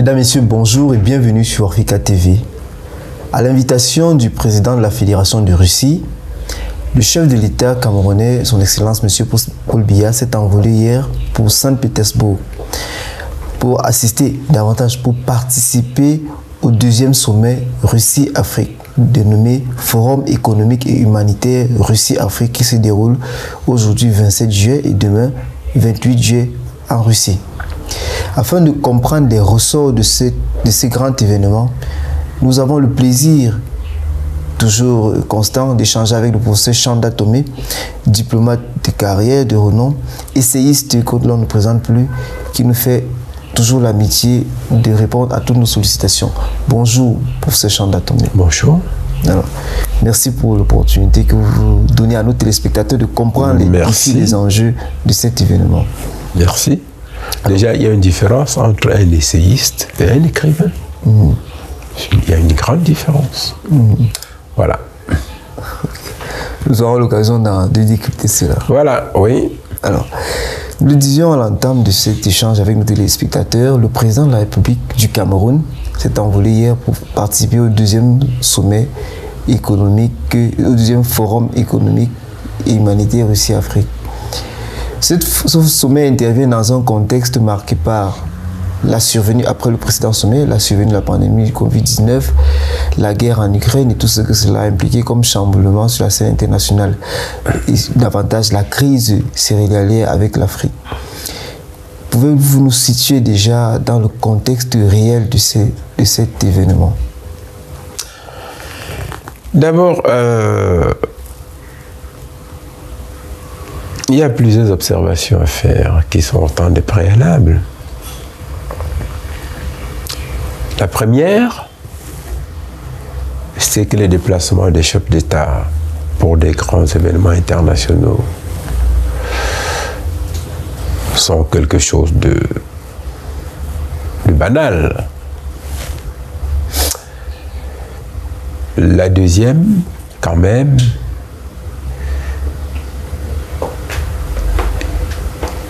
Mesdames, Messieurs, bonjour et bienvenue sur Africa TV. À l'invitation du président de la Fédération de Russie, le chef de l'État camerounais, son Excellence M. Paul Biya, s'est envolé hier pour Saint-Pétersbourg pour assister davantage, pour participer au deuxième sommet Russie-Afrique, dénommé Forum économique et humanitaire Russie-Afrique, qui se déroule aujourd'hui 27 juillet et demain 28 juillet en Russie. Afin de comprendre les ressorts de ces grands événements, nous avons le plaisir, toujours constant, d'échanger avec le professeur Chanda Tomé, diplomate de carrière, de renom, essayiste que l'on ne présente plus, qui nous fait toujours l'amitié de répondre à toutes nos sollicitations. Bonjour, professeur Chanda Tomé. Bonjour. Alors, merci pour l'opportunité que vous donnez à nos téléspectateurs de comprendre les enjeux de cet événement. Merci. Déjà, il y a une différence entre un essayiste et un écrivain. Il y a une grande différence. Voilà. Nous aurons l'occasion de décrypter cela. Voilà, oui. Alors, nous le disions à l'entame de cet échange avec nos téléspectateurs, le président de la République du Cameroun s'est envolé hier pour participer au deuxième sommet économique, au deuxième forum économique et humanitaire Russie-Afrique. Ce sommet intervient dans un contexte marqué par la survenue, après le précédent sommet, la survenue de la pandémie du Covid-19, la guerre en Ukraine et tout ce que cela a impliqué comme chamboulement sur la scène internationale, et davantage la crise céréalière avec l'Afrique. Pouvez-vous nous situer déjà dans le contexte réel de cet événement? D'abord, il y a plusieurs observations à faire qui sont autant des préalables. La première, c'est que les déplacements des chefs d'État pour des grands événements internationaux sont quelque chose de banal. La deuxième, quand même,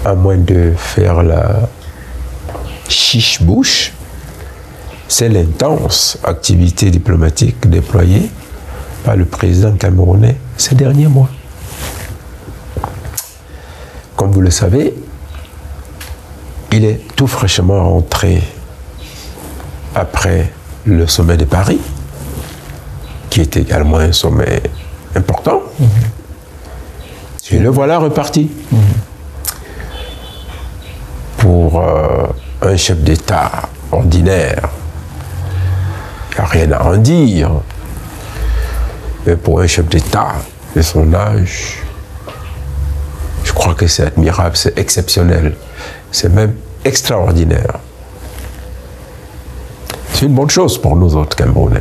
à moins de faire la chiche-bouche, c'est l'intense activité diplomatique déployée par le président camerounais ces derniers mois. Comme vous le savez, il est tout fraîchement rentré après le sommet de Paris, qui est également un sommet important. Et le voilà reparti. Pour un chef d'État ordinaire, il n'y a rien à en dire. Mais pour un chef d'État de son âge, je crois que c'est admirable, c'est exceptionnel, c'est même extraordinaire. C'est une bonne chose pour nous autres Camerounais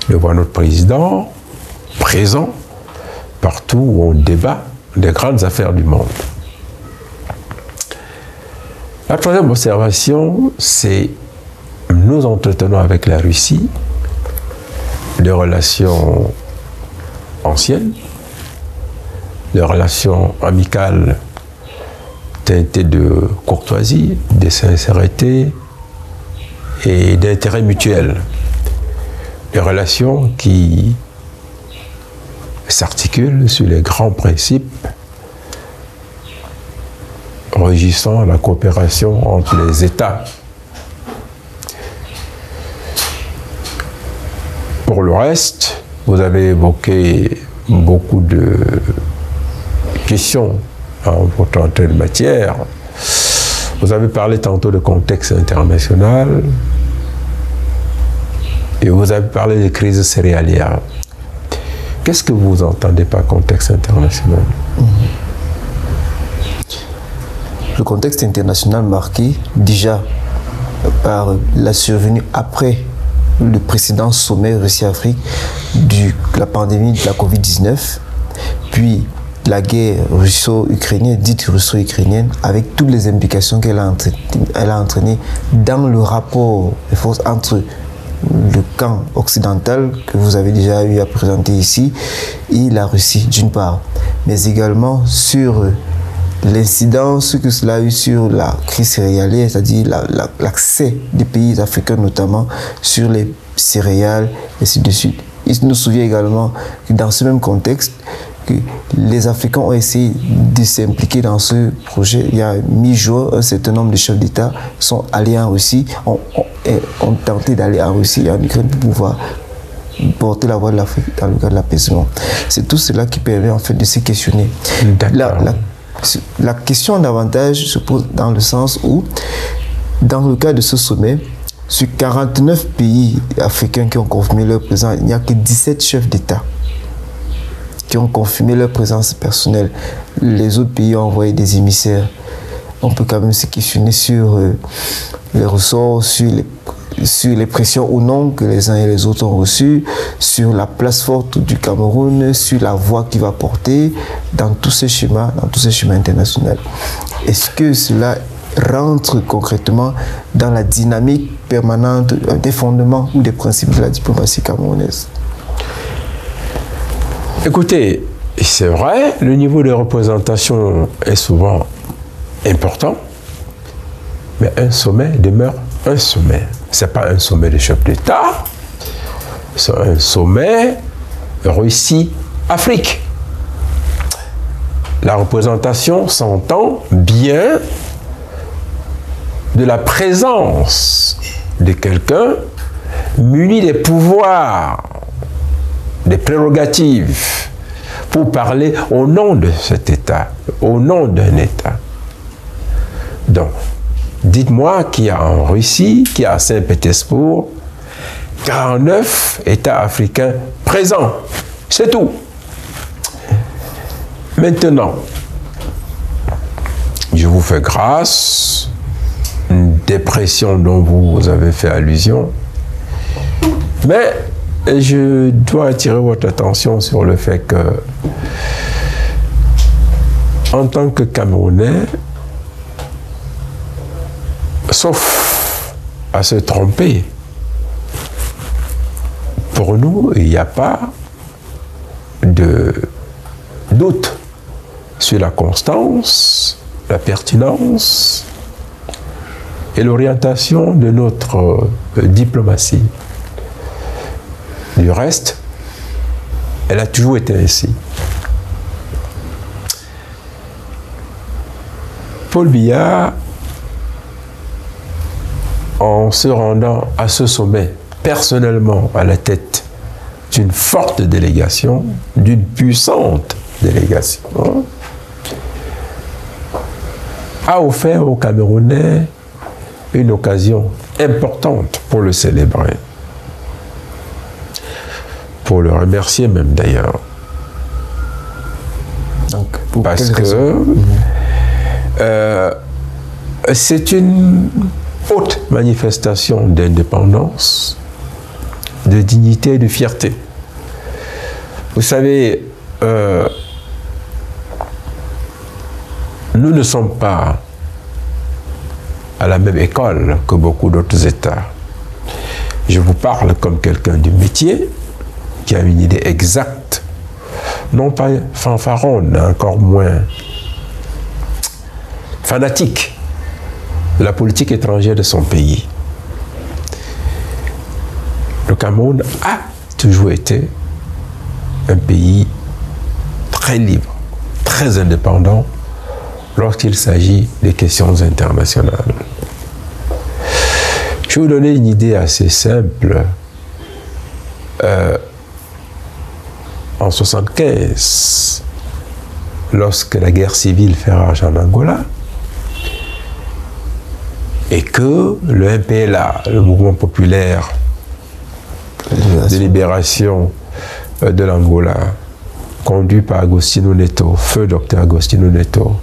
de voir notre président présent partout où on débat des grandes affaires du monde. La troisième observation, c'est nous entretenons avec la Russie des relations anciennes, des relations amicales teintées de courtoisie, de sincérité et d'intérêt mutuel. Des relations qui s'articulent sur les grands principes régissant la coopération entre les États. Pour le reste, vous avez évoqué beaucoup de questions en votre entrée de matière. Vous avez parlé tantôt de contexte international et vous avez parlé de crise céréalière. Qu'est-ce que vous entendez par contexte international? Le contexte international marqué déjà par la survenue après le précédent sommet Russie-Afrique de la pandémie de la Covid-19, puis la guerre russo-ukrainienne, dite russo-ukrainienne, avec toutes les implications qu'elle a entraînées dans le rapport de force entre le camp occidental que vous avez déjà eu à présenter ici et la Russie d'une part, mais également sur l'incidence que cela a eu sur la crise céréalière, c'est-à-dire l'accès des pays africains notamment sur les céréales, et ainsi de suite. Il nous souvient également que dans ce même contexte, que les Africains ont essayé de s'impliquer dans ce projet. Il y a mi-juin, un certain nombre de chefs d'État sont allés en Russie, ont tenté d'aller en Russie et en Ukraine pour pouvoir porter la voix de l'Afrique dans le cadre de l'apaisement. C'est tout cela qui permet en fait de se questionner. La question davantage se pose dans le sens où, dans le cadre de ce sommet, sur 49 pays africains qui ont confirmé leur présence, il n'y a que 17 chefs d'État qui ont confirmé leur présence personnelle. Les autres pays ont envoyé des émissaires. On peut quand même se questionner sur les ressorts, sur les pressions ou non que les uns et les autres ont reçues, sur la place forte du Cameroun, sur la voix qu'il va porter dans tous ces schémas internationaux. Est-ce que cela rentre concrètement dans la dynamique permanente des fondements ou des principes de la diplomatie camerounaise? Écoutez, c'est vrai, le niveau de représentation est souvent important, mais un sommet demeure un sommet. Ce n'est pas un sommet de chef d'État, c'est un sommet Russie-Afrique. La représentation s'entend bien de la présence de quelqu'un muni des pouvoirs, des prérogatives, pour parler au nom de cet État, au nom d'un État. Donc, dites-moi qu'il y a en Russie, qu'il y a à Saint-Pétersbourg, 49 États africains présents. C'est tout. Maintenant, je vous fais grâce, une dépression dont vous avez fait allusion, mais je dois attirer votre attention sur le fait que, en tant que Camerounais, sauf à se tromper, pour nous, il n'y a pas de doute sur la constance, la pertinence et l'orientation de notre diplomatie. Du reste, elle a toujours été ainsi. Paul Biya, en se rendant à ce sommet, personnellement à la tête d'une forte délégation, d'une puissante délégation, a offert aux Camerounais une occasion importante pour le célébrer. Pour le remercier même d'ailleurs. Parce que c'est une haute manifestation d'indépendance, de dignité et de fierté. Vous savez, nous ne sommes pas à la même école que beaucoup d'autres États. Je vous parle comme quelqu'un du métier, qui a une idée exacte, non pas fanfaronne, encore moins fanatique, de la politique étrangère de son pays. Le Cameroun a toujours été un pays très libre, très indépendant lorsqu'il s'agit des questions internationales. Je vais vous donner une idée assez simple. En 1975, lorsque la guerre civile fait rage en Angola, et que le MPLA, le mouvement populaire de libération de l'Angola, conduit par Agostinho Neto, feu docteur Agostinho Neto,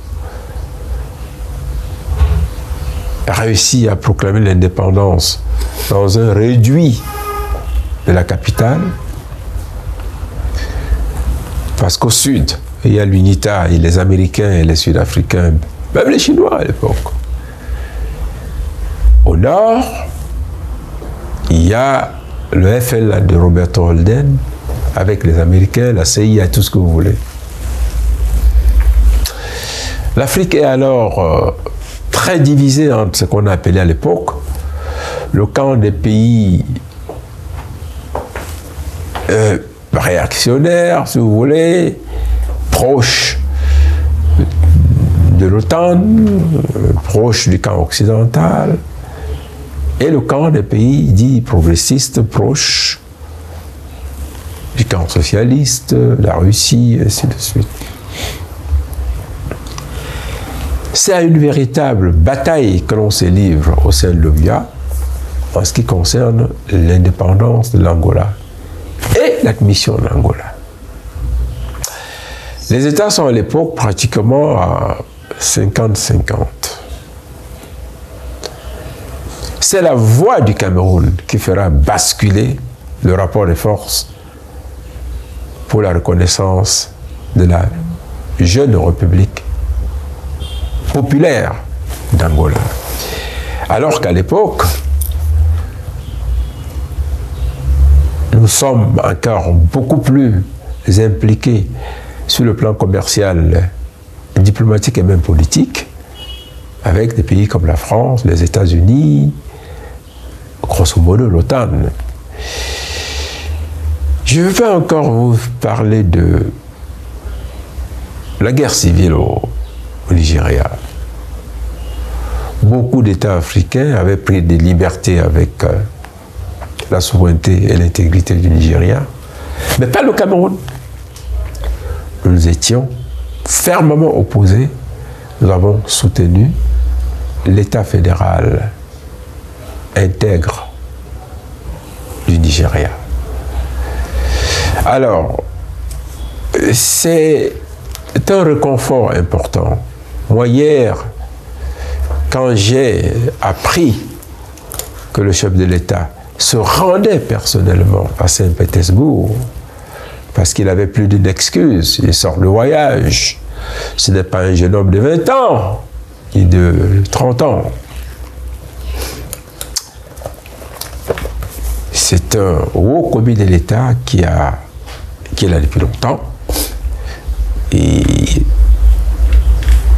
a réussi à proclamer l'indépendance dans un réduit de la capitale, parce qu'au sud, il y a l'UNITA, et les Américains et les Sud-Africains, même les Chinois à l'époque. Au nord, il y a le FLA de Roberto Holden, avec les Américains, la CIA, tout ce que vous voulez. L'Afrique est alors très divisée entre ce qu'on appelait à l'époque le camp des pays réactionnaires, si vous voulez, proches de l'OTAN, proches du camp occidental, et le camp des pays dits progressistes, proches du camp socialiste, la Russie, et ainsi de suite. C'est à une véritable bataille que l'on se livre au sein de l'OUA en ce qui concerne l'indépendance de l'Angola et l'admission de l'Angola. Les États sont à l'époque pratiquement à 50-50. C'est la voix du Cameroun qui fera basculer le rapport de force pour la reconnaissance de la jeune République populaire d'Angola. Alors qu'à l'époque, nous sommes encore beaucoup plus impliqués sur le plan commercial, diplomatique et même politique, avec des pays comme la France, les États-Unis, grosso modo l'OTAN. Je vais encore vous parler de la guerre civile au Nigeria. Beaucoup d'États africains avaient pris des libertés avec la souveraineté et l'intégrité du Nigeria, mais pas le Cameroun. Nous étions fermement opposés. Nous avons soutenu l'État fédéral intègre du Nigeria. Alors, c'est un réconfort important. Moi, hier, quand j'ai appris que le chef de l'État se rendait personnellement à Saint-Pétersbourg, parce qu'il avait plus d'une excuse, il sort de voyage. Ce n'est pas un jeune homme de 20 ans, ni de 30 ans. C'est un haut commis de l'État qui est là depuis longtemps et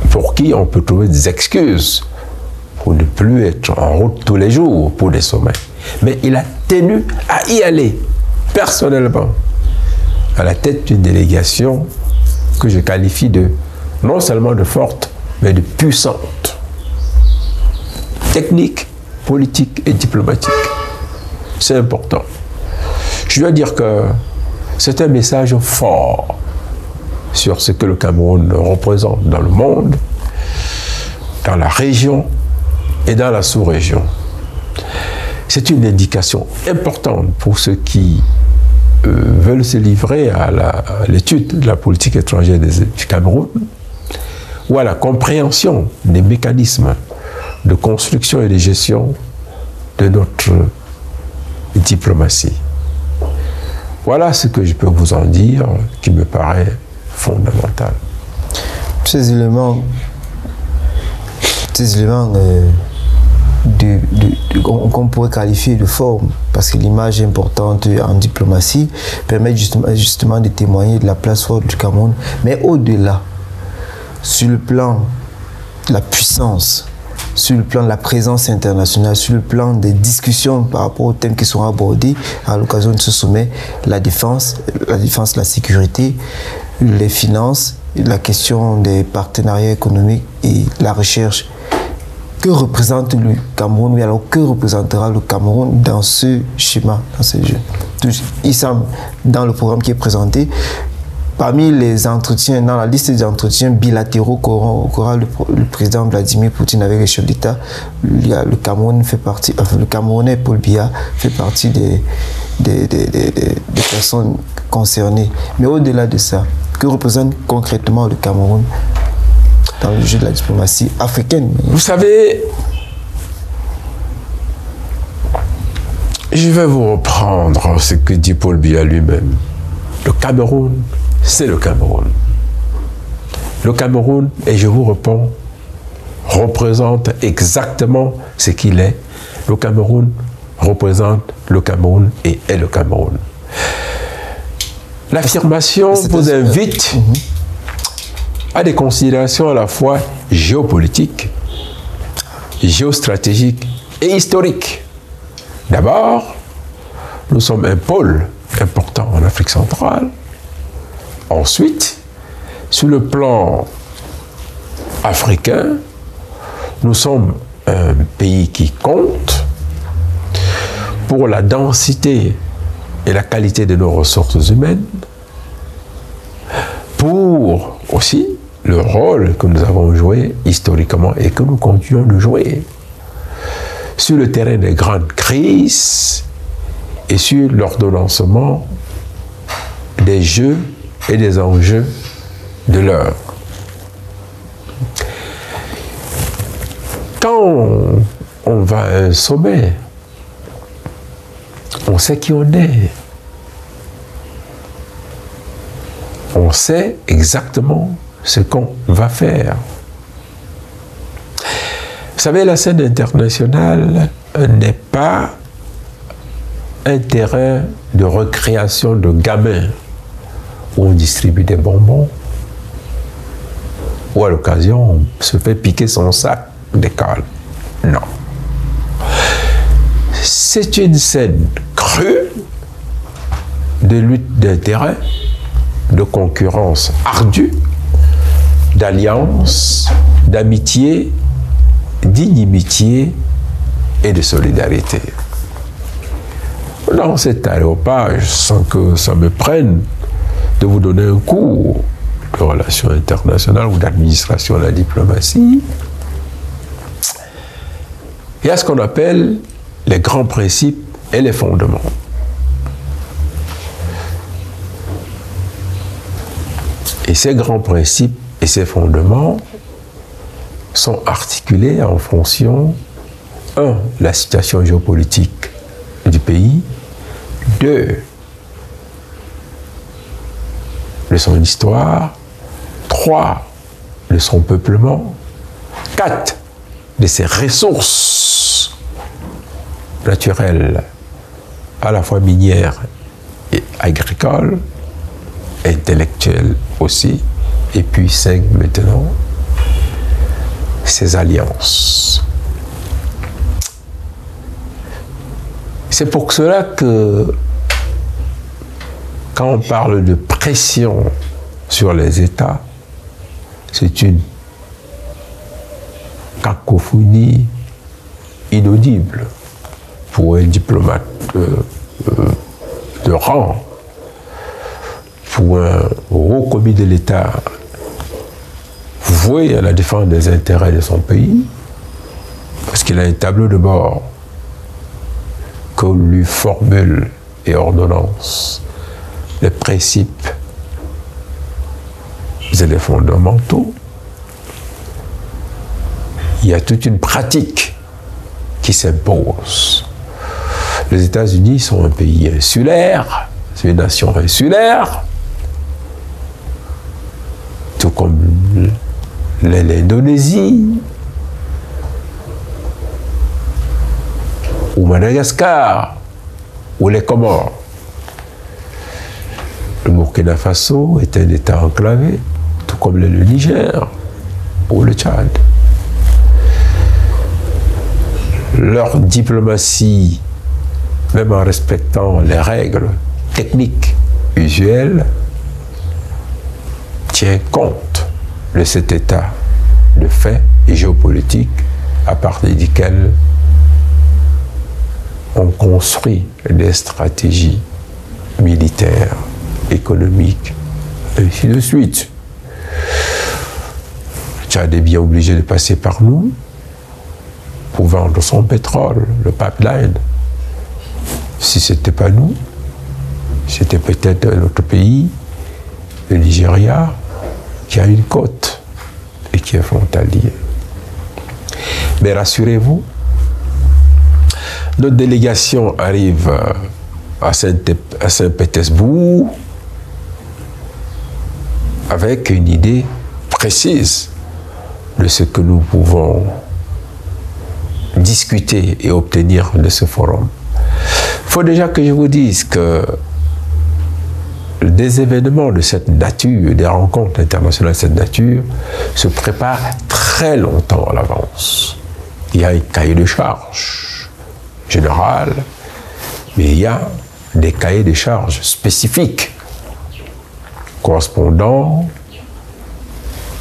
pour qui on peut trouver des excuses pour ne plus être en route tous les jours pour des sommets. Mais il a tenu à y aller personnellement à la tête d'une délégation que je qualifie de non seulement de forte, mais de puissante. Technique, politique et diplomatique. C'est important. Je dois dire que c'est un message fort sur ce que le Cameroun représente dans le monde, dans la région et dans la sous-région. C'est une indication importante pour ceux qui veulent se livrer à l'étude de la politique étrangère du Cameroun ou à la compréhension des mécanismes de construction et de gestion de notre diplomatie. Voilà ce que je peux vous en dire qui me paraît fondamental. Ces éléments qu'on pourrait qualifier de forme, parce que l'image importante en diplomatie permet justement de témoigner de la place forte du Cameroun, mais au-delà, sur le plan de la puissance, sur le plan de la présence internationale, sur le plan des discussions par rapport aux thèmes qui seront abordés à l'occasion de ce sommet, la défense, la sécurité, les finances, la question des partenariats économiques et la recherche. Que représente le Cameroun? Oui, alors que représentera le Cameroun dans ce schéma, dans ce jeu? Il semble, dans le programme qui est présenté, parmi les entretiens, dans la liste des entretiens bilatéraux qu'aura le président Vladimir Poutine avec les chefs d'État, le Cameroun fait partie, enfin, le Camerounais Paul Biya fait partie des personnes concernées. Mais au-delà de ça, que représente concrètement le Cameroun dans le jeu de la diplomatie africaine? Vous savez, je vais vous reprendre ce que dit Paul Biya lui-même. Le Cameroun, c'est le Cameroun. Le Cameroun, et je vous réponds, représente exactement ce qu'il est. Le Cameroun représente le Cameroun et est le Cameroun. L'affirmation vous invite a des considérations à la fois géopolitiques, géostratégiques et historiques. D'abord, nous sommes un pôle important en Afrique centrale. Ensuite, sur le plan africain, nous sommes un pays qui compte pour la densité et la qualité de nos ressources humaines, pour aussi le rôle que nous avons joué historiquement et que nous continuons de jouer sur le terrain des grandes crises et sur l'ordonnancement des jeux et des enjeux de l'heure. Quand on va à un sommet, on sait qui on est. On sait exactement ce qu'on va faire. Vous savez, la scène internationale n'est pas un terrain de recréation de gamins où on distribue des bonbons, ou à l'occasion on se fait piquer son sac d'école. Non. C'est une scène crue de lutte d'intérêt, de concurrence ardue, d'alliance, d'amitié, d'inimitié et de solidarité. Dans cet aréopage, sans que ça me prenne de vous donner un cours de relations internationales ou d'administration de la diplomatie, il y a ce qu'on appelle les grands principes et les fondements. Et ces grands principes et ces fondements sont articulés en fonction, 1, la situation géopolitique du pays, 2, de son histoire, 3, de son peuplement, 4, de ses ressources naturelles, à la fois minières et agricoles, intellectuelles aussi, et puis 5 maintenant, ses alliances. C'est pour cela que quand on parle de pression sur les États, c'est une cacophonie inaudible pour un diplomate de rang, pour un haut commis de l'État voué à la défense des intérêts de son pays, parce qu'il a un tableau de bord que lui formule et ordonnance les principes et les fondamentaux. Il y a toute une pratique qui s'impose. Les États-Unis sont un pays insulaire, c'est une nation insulaire, tout comme l'Indonésie ou Madagascar ou les Comores. Le Burkina Faso est un État enclavé, tout comme le Niger ou le Tchad. Leur diplomatie, même en respectant les règles techniques usuelles, tient compte de cet état de fait et géopolitique à partir duquel on construit des stratégies militaires, économiques, et ainsi de suite. Le Tchad est bien obligé de passer par nous pour vendre son pétrole, le pipeline. Si ce n'était pas nous, c'était peut-être un autre pays, le Nigeria, qui a une côte et qui est frontalier. Mais rassurez-vous, notre délégation arrive à Saint-Pétersbourg avec une idée précise de ce que nous pouvons discuter et obtenir de ce forum. Il faut déjà que je vous dise que des événements de cette nature, des rencontres internationales de cette nature, se préparent très longtemps à l'avance. Il y a un cahier de charges général, mais il y a des cahiers de charges spécifiques correspondant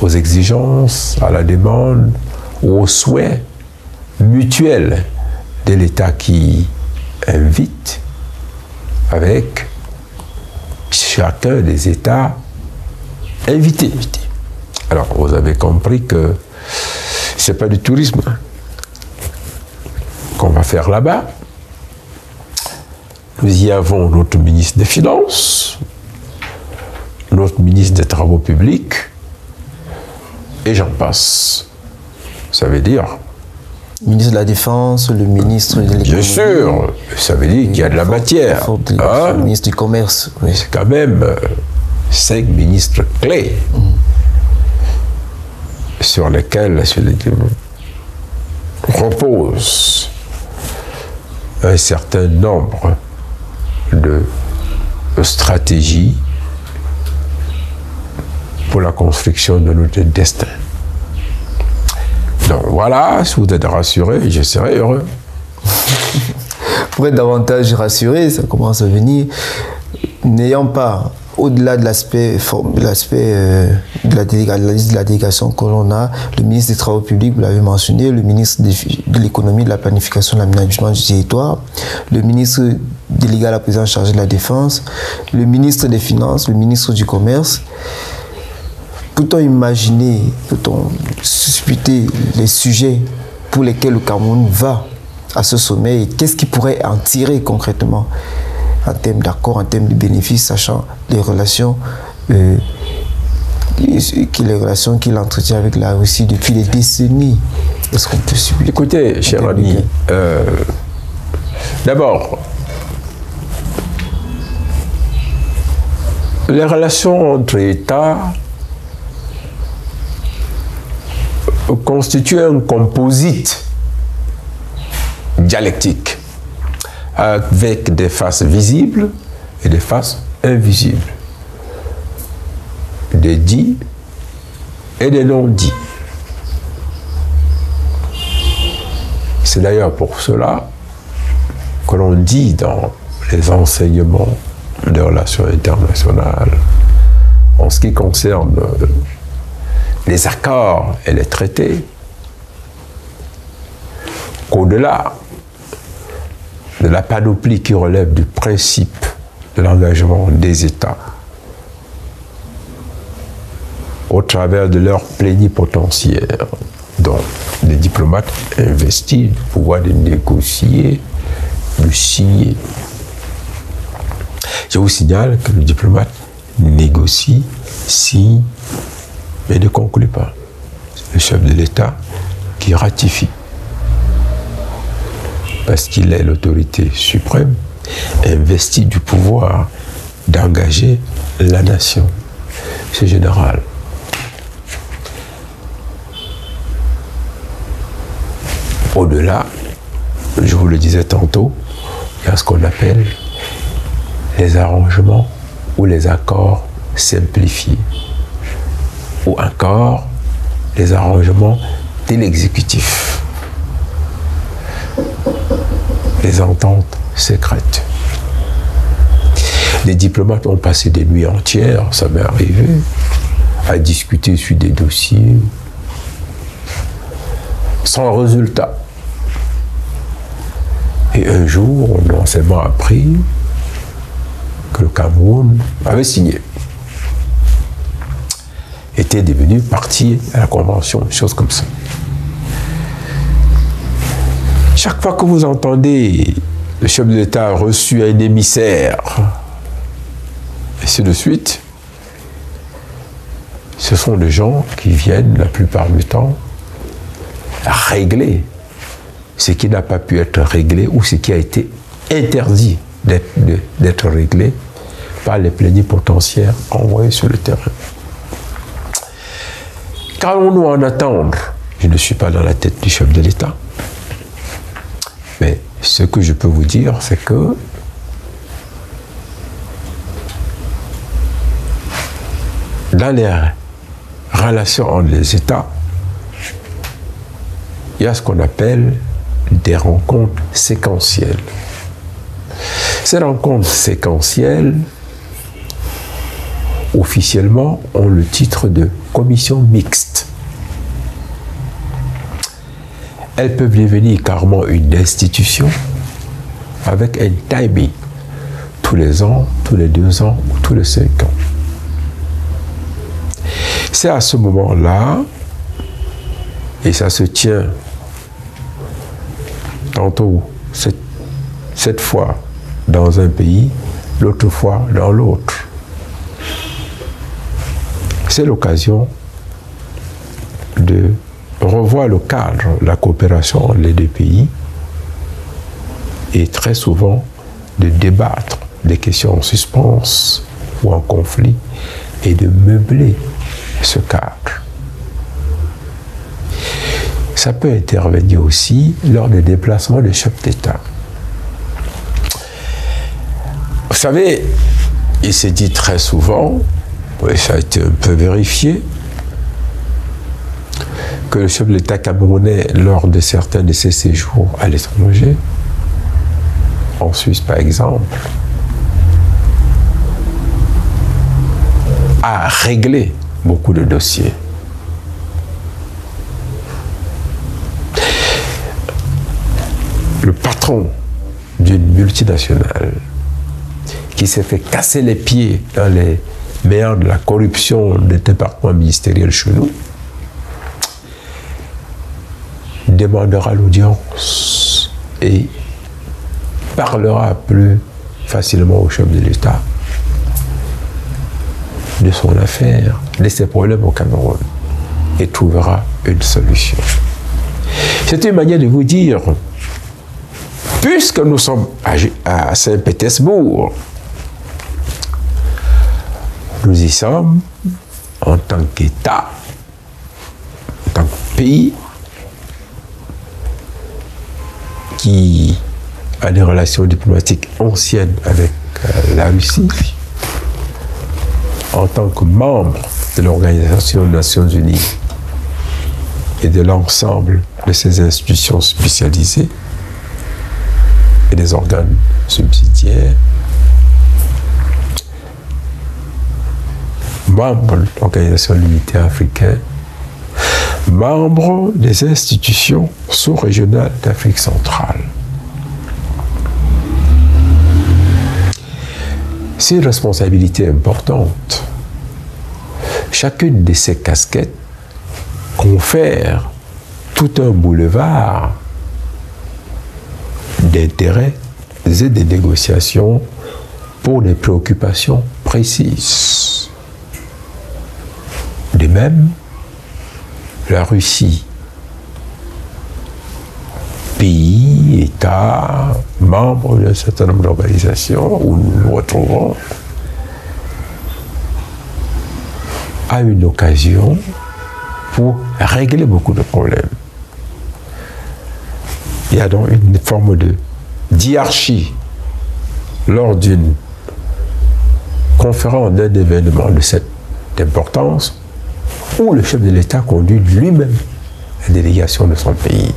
aux exigences, à la demande ou aux souhaits mutuels de l'État qui invite avec chacun des États invités. Alors, vous avez compris que ce n'est pas du tourisme qu'on va faire là-bas. Nous y avons notre ministre des Finances, notre ministre des Travaux publics, et j'en passe. Ça veut dire... Le ministre de la Défense, le ministre de l'économie. Bien sûr, ça veut dire qu'il y a de la matière. Le ministre du Commerce. Oui. C'est quand même 5 ministres clés sur lesquels repose un certain nombre de stratégies pour la construction de notre destin. Donc voilà, si vous êtes rassurés, je serai heureux. Pour être davantage rassuré, ça commence à venir, n'ayant pas, au-delà de l'aspect de la délégation que l'on a, le ministre des Travaux publics, vous l'avez mentionné, le ministre de l'économie, de la planification, de l'aménagement du territoire, le ministre délégué à la présidence chargée de la défense, le ministre des Finances, le ministre du Commerce. Peut-on imaginer, peut-on susciter les sujets pour lesquels le Cameroun va à ce sommet et qu'est-ce qu'il pourrait en tirer concrètement en termes d'accord, en termes de bénéfices, sachant les relations qu'il entretient avec la Russie depuis des décennies. Est-ce qu'on peut subir? Écoutez, cher ami, d'abord, les relations entre États constituent un composite dialectique avec des faces visibles et des faces invisibles, des dits et des non-dits. C'est d'ailleurs pour cela que l'on dit dans les enseignements des relations internationales, en ce qui concerne les accords et les traités, qu'au-delà de la panoplie qui relève du principe de l'engagement des États, au travers de leurs plénipotentiaires, dont les diplomates investis du pouvoir de négocier, de signer. Je vous signale que le diplomate négocie, signe, mais ne conclut pas. C'est le chef de l'État qui ratifie. Parce qu'il est l'autorité suprême, investi du pouvoir d'engager la nation. C'est général. Au-delà, je vous le disais tantôt, il y a ce qu'on appelle les arrangements ou les accords simplifiés, ou encore les arrangements de l'exécutif, les ententes secrètes. Les diplomates ont passé des nuits entières, ça m'est arrivé, à discuter sur des dossiers sans résultat. Et un jour, on a seulement appris que le Cameroun avait signé, était devenu partie à la Convention, des choses comme ça. Chaque fois que vous entendez le chef de l'État a reçu un émissaire, et ainsi de suite, ce sont des gens qui viennent la plupart du temps régler ce qui n'a pas pu être réglé ou ce qui a été interdit d'être réglé par les plénipotentiaires envoyés sur le terrain. Qu'allons-nous en attendre? Je ne suis pas dans la tête du chef de l'État. Mais ce que je peux vous dire, c'est que dans les relations entre les États, il y a ce qu'on appelle des rencontres séquentielles. Ces rencontres séquentielles, officiellement, ont le titre de commission mixte. Elles peuvent devenir carrément une institution avec un timing, tous les ans, tous les 2 ans ou tous les 5 ans. C'est à ce moment-là, et ça se tient tantôt cette fois dans un pays, l'autre fois dans l'autre. C'est l'occasion de revoir le cadre de la coopération entre les deux pays et très souvent de débattre des questions en suspens ou en conflit et de meubler ce cadre. Ça peut intervenir aussi lors des déplacements des chefs d'État. Vous savez, il s'est dit très souvent, et ça a été un peu vérifié, que le chef de l'État camerounais, lors de certains de ses séjours à l'étranger, en Suisse par exemple, a réglé beaucoup de dossiers. Le patron d'une multinationale qui s'est fait casser les pieds dans les méandres de la corruption des départements ministériels chez nous demandera l'audience et parlera plus facilement au chef de l'État de son affaire, de ses problèmes au Cameroun et trouvera une solution. C'est une manière de vous dire, puisque nous sommes à Saint-Pétersbourg, nous y sommes en tant qu'État, en tant que pays qui a des relations diplomatiques anciennes avec la Russie, en tant que membre de l'Organisation des Nations Unies et de l'ensemble de ses institutions spécialisées et des organes subsidiaires, membre de l'Organisation de l'Unité africaine, membre des institutions sous-régionales d'Afrique centrale. C'est une responsabilité importante. Chacune de ces casquettes confère tout un boulevard d'intérêts et de négociations pour des préoccupations précises. De même, la Russie, pays, État, membre d'un certain nombre d'organisations où nous nous retrouvons, a une occasion pour régler beaucoup de problèmes. Il y a donc une forme de hiérarchie lors d'une conférence, d'un événement de cette importance où le chef de l'État conduit lui-même la délégation de son pays.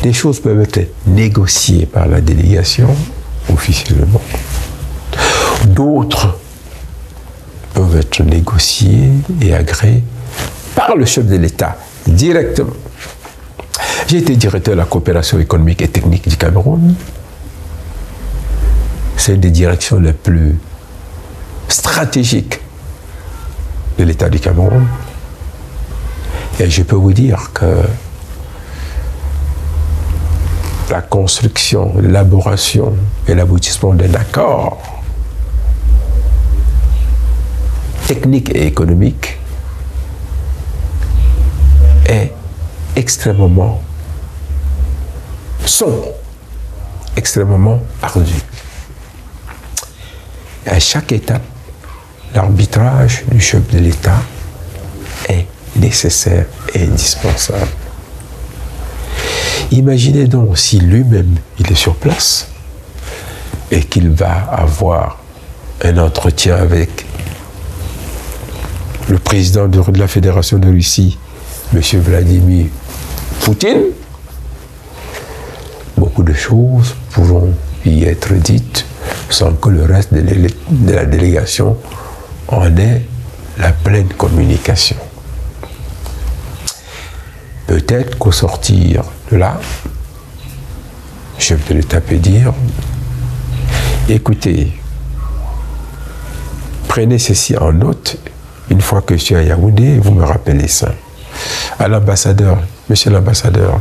Des choses peuvent être négociées par la délégation officiellement. D'autres peuvent être négociées et agréées par le chef de l'État directement. J'ai été directeur de la coopération économique et technique du Cameroun. C'est une des directions les plus stratégiques de l'État du Cameroun. Et je peux vous dire que la construction, l'élaboration et l'aboutissement d'un accord technique et économique est extrêmement sombre, extrêmement ardu. Et à chaque étape, l'arbitrage du chef de l'État est nécessaire et indispensable. Imaginez donc si lui-même, il est sur place et qu'il va avoir un entretien avec le président de la Fédération de Russie, M. Vladimir Poutine, beaucoup de choses pourront y être dites sans que le reste de la délégation en ait la pleine communication. Peut-être qu'au sortir de là, le chef de l'État peut dire, écoutez, prenez ceci en note, une fois que je suis à Yaoundé, vous me rappelez ça. À l'ambassadeur, monsieur l'ambassadeur,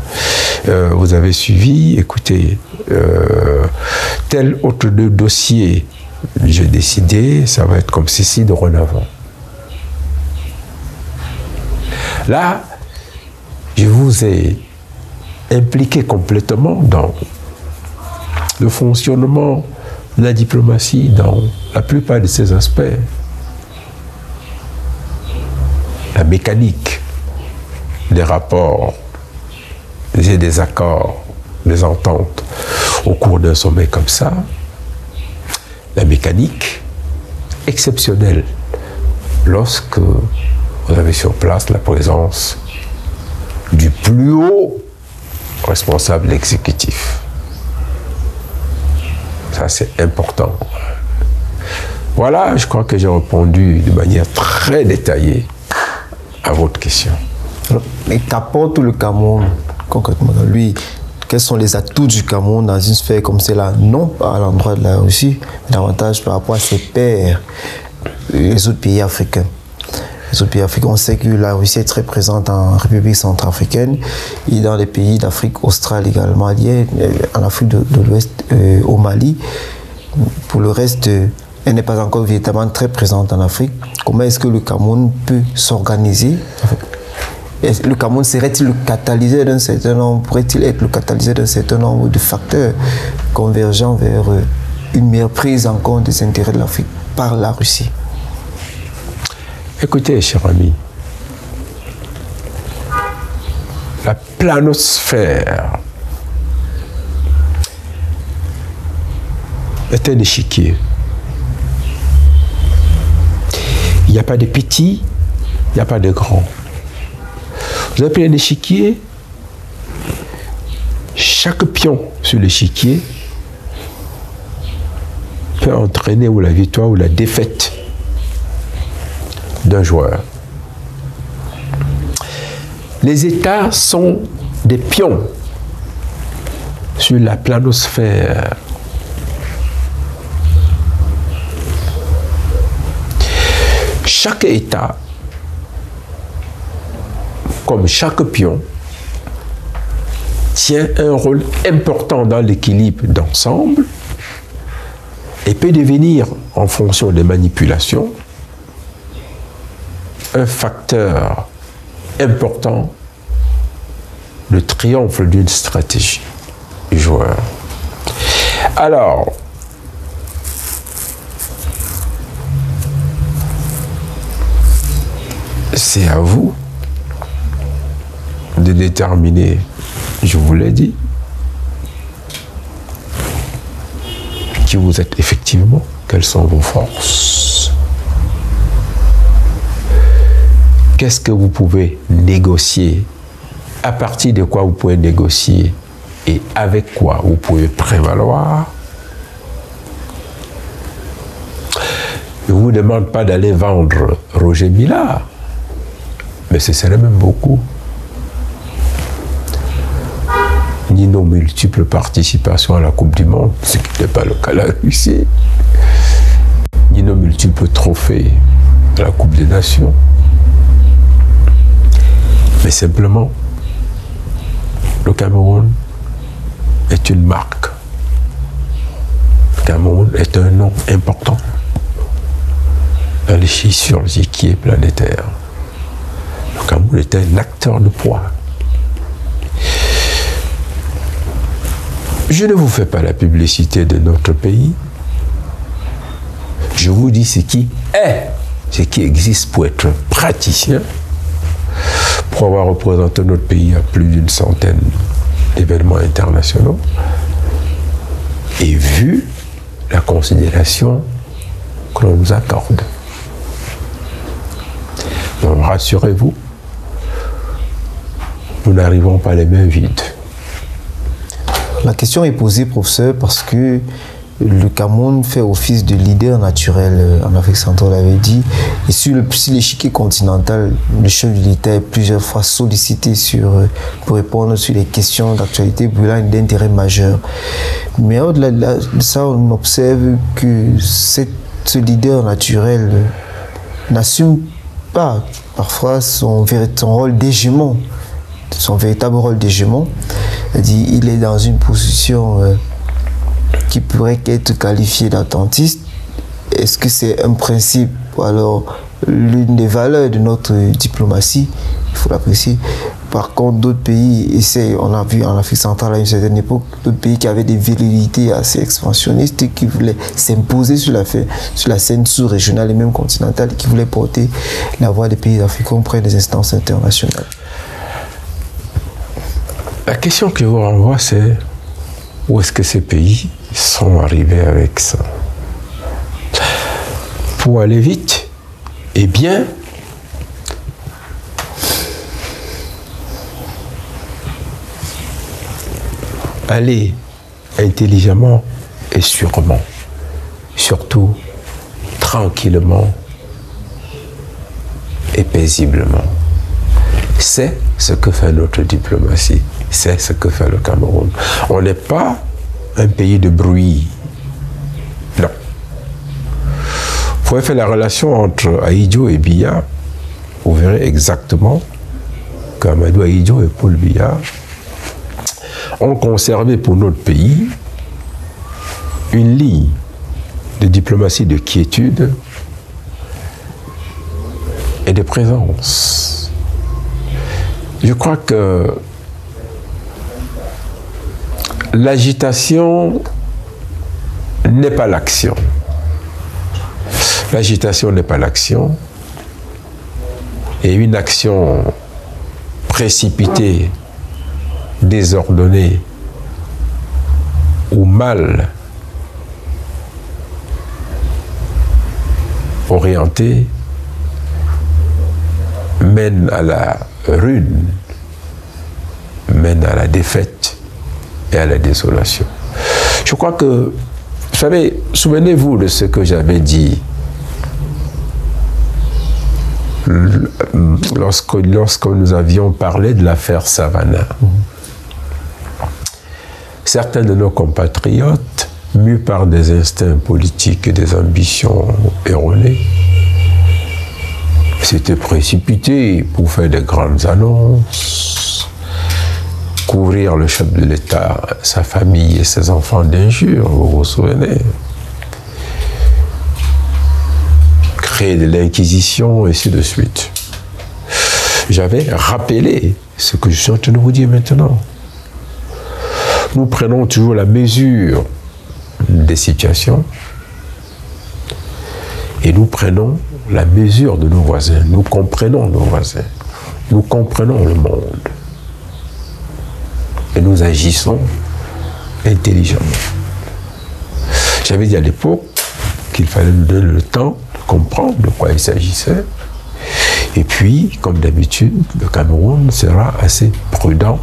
vous avez suivi, écoutez, tel autre dossier, j'ai décidé, ça va être comme ceci dorénavant. Là, je vous ai impliqué complètement dans le fonctionnement de la diplomatie, dans la plupart de ces aspects. La mécanique des rapports et des accords, des ententes au cours d'un sommet comme ça, la mécanique exceptionnelle lorsque vous avez sur place la présence du plus haut responsable exécutif. Ça, c'est important. Voilà, je crois que j'ai répondu de manière très détaillée à votre question. Alors, mais qu'apporte le Cameroun concrètement dans lui? Quels sont les atouts du Cameroun dans une sphère comme celle-là? Non pas à l'endroit de la Russie, mais davantage par rapport à ses pairs, les autres pays africains. Les autres pays africains, on sait que la Russie est très présente en République centrafricaine et dans les pays d'Afrique australe également, liés en Afrique de l'Ouest, au Mali. Pour le reste, elle n'est pas encore véritablement très présente en Afrique. Comment est-ce que le Cameroun peut s'organiser? Le Cameroun serait-il le catalyseur d'un certain nombre, pourrait-il être le catalyseur d'un certain nombre de facteurs convergents vers une meilleure prise en compte des intérêts de l'Afrique par la Russie? Écoutez, cher ami, la planosphère est un échiquier. Il n'y a pas de petits, il n'y a pas de grands. Vous avez pris un échiquier, chaque pion sur l'échiquier peut entraîner ou la victoire ou la défaite d'un joueur. Les États sont des pions sur la planosphère. Chaque État, comme chaque pion, tient un rôle important dans l'équilibre d'ensemble et peut devenir, en fonction des manipulations, un facteur important de triomphe d'une stratégie du joueur. Alors, c'est à vous de déterminer, je vous l'ai dit, qui vous êtes effectivement, quelles sont vos forces. Qu'est-ce que vous pouvez négocier? À partir de quoi vous pouvez négocier? Et avec quoi vous pouvez prévaloir? Je ne vous demande pas d'aller vendre Roger Mila, mais ce serait même beaucoup. Ni nos multiples participations à la Coupe du Monde, ce qui n'est pas le cas de la Russie, ni nos multiples trophées à la Coupe des Nations. Mais simplement, le Cameroun est une marque. Le Cameroun est un nom important dans l'échiquier planétaire. Le Cameroun est un acteur de poids. Je ne vous fais pas la publicité de notre pays. Je vous dis ce qui est, ce qui existe pour être praticien, pour avoir représenté notre pays à plus d'une centaine d'événements internationaux et vu la considération que l'on nous accorde. Donc rassurez-vous, nous n'arrivons pas les mains vides. La question est posée, professeur, parce que le Cameroun fait office de leader naturel en Afrique centrale, on l'avait dit. Et sur l'échiquier continental, le chef de l'État est plusieurs fois sollicité pour répondre sur les questions d'actualité brûlantes d'intérêt majeur. Mais au-delà de ça, on observe que ce leader naturel n'assume pas parfois son rôle d'hégémon, son véritable rôle d'hégémon. C'est-à-dire, il est dans une position qui pourrait être qualifiée d'attentiste. Est-ce que c'est un principe ou alors l'une des valeurs de notre diplomatie? Il faut l'apprécier. Par contre, d'autres pays essaient, on a vu en Afrique centrale à une certaine époque, d'autres pays qui avaient des velléités assez expansionnistes et qui voulaient s'imposer sur la scène sous-régionale et même continentale, qui voulaient porter la voix des pays africains auprès des instances internationales. La question que je vous renvoie, c'est où est-ce que ces pays sont arrivés avec ça? Pour aller vite et bien, aller intelligemment et sûrement, surtout tranquillement et paisiblement. C'est ce que fait notre diplomatie, c'est ce que fait le Cameroun. On n'est pas un pays de bruit. Non. Vous pouvez faire la relation entre Ahidjo et Biya, vous verrez exactement qu'Amadou Ahidjo et Paul Biya ont conservé pour notre pays une ligne de diplomatie de quiétude et de présence. Je crois que l'agitation n'est pas l'action. L'agitation n'est pas l'action. Et une action précipitée, désordonnée ou mal orientée mène à la ruine, mène à la défaite et à la désolation. Je crois que, vous savez, souvenez-vous de ce que j'avais dit lorsque nous avions parlé de l'affaire Savannah. Certains de nos compatriotes, mus par des instincts politiques et des ambitions erronées, s'étaient précipités pour faire de grandes annonces, couvrir le chef de l'État, sa famille et ses enfants d'injures, vous vous souvenez, créer de l'inquisition, et ainsi de suite. J'avais rappelé ce que je suis en train de vous dire maintenant. Nous prenons toujours la mesure des situations et nous prenons la mesure de nos voisins. Nous comprenons nos voisins. Nous comprenons le monde. Et nous agissons intelligemment. J'avais dit à l'époque qu'il fallait nous donner le temps de comprendre de quoi il s'agissait. Et puis, comme d'habitude, le Cameroun sera assez prudent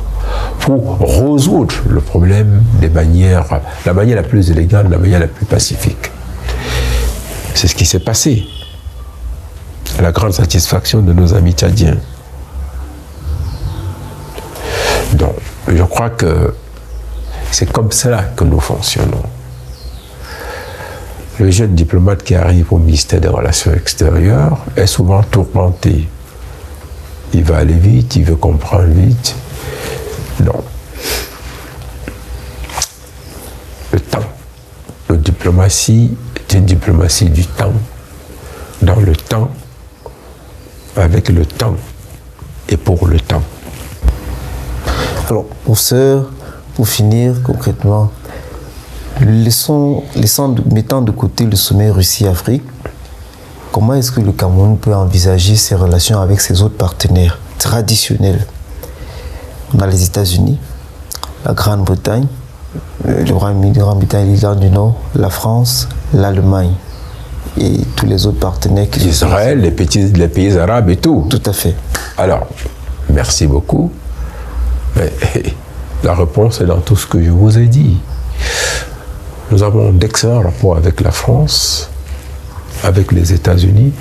pour résoudre le problème la manière la plus élégante, la manière la plus pacifique. C'est ce qui s'est passé, à la grande satisfaction de nos amis tchadiens. Donc, je crois que c'est comme cela que nous fonctionnons. Le jeune diplomate qui arrive au ministère des Relations extérieures est souvent tourmenté. Il va aller vite, il veut comprendre vite. Non. Le temps. Notre diplomatie est une diplomatie du temps. Dans le temps, avec le temps et pour le temps. Alors, professeur, pour finir concrètement, mettant de côté le sommet Russie-Afrique, comment est-ce que le Cameroun peut envisager ses relations avec ses autres partenaires traditionnels? On a les États-Unis, la Grande-Bretagne, le Royaume-Uni, l'Irlande du Nord, la France, l'Allemagne. et tous les autres partenaires qui Israël, les pays arabes et tout. Tout à fait. Alors, merci beaucoup. Mais la réponse est dans tout ce que je vous ai dit. Nous avons d'excellents rapports avec la France, avec les États-Unis,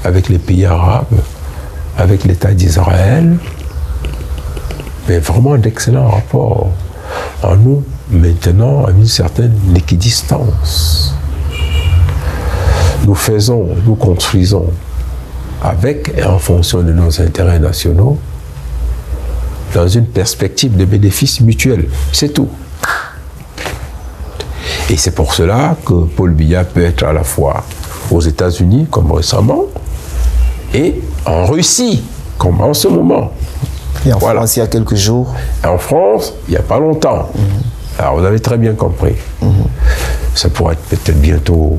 avec les pays arabes, avec l'État d'Israël, mais vraiment d'excellents rapports. En nous, maintenant, à une certaine équidistance. Nous construisons avec et en fonction de nos intérêts nationaux dans une perspective de bénéfice mutuel. C'est tout. Et c'est pour cela que Paul Biya peut être à la fois aux États-Unis, comme récemment, et en Russie, comme en ce moment. Et en France, il y a quelques jours. Et en France, il n'y a pas longtemps. Alors, vous avez très bien compris. Ça pourrait être peut-être bientôt,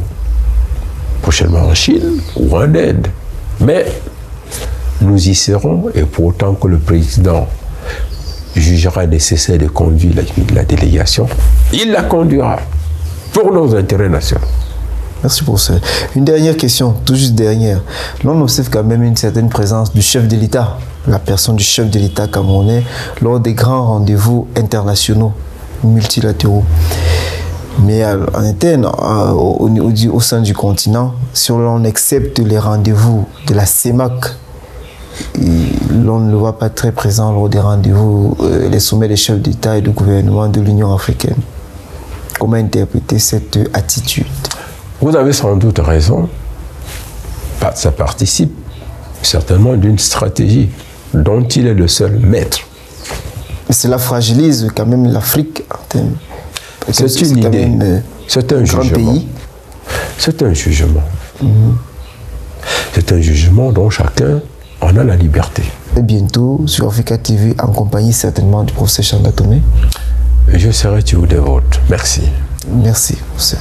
prochainement en Chine ou en Inde. Mais nous y serons, et pour autant que le président jugera nécessaire de conduire la délégation, il la conduira pour nos intérêts nationaux. Merci pour ça. Une dernière question, tout juste dernière. L'on observe quand même une certaine présence du chef de l'État, la personne du chef de l'État camerounais, lors des grands rendez-vous internationaux, multilatéraux. Mais en interne, au sein du continent, si l'on accepte les rendez-vous de la CEMAC, l'on ne le voit pas très présent lors des rendez-vous, les sommets des chefs d'État et de gouvernement de l'Union africaine. Comment interpréter cette attitude? Vous avez sans doute raison. Ça participe certainement d'une stratégie dont il est le seul maître. Mais cela fragilise quand même l'Afrique en termes. C'est une idée. C'est un jugement. C'est un jugement. C'est un jugement dont chacun en a la liberté. Et bientôt, sur Africa TV, en compagnie certainement du professeur Chanda Tomé. Je serai toujours des vôtres. Merci. Merci, professeur.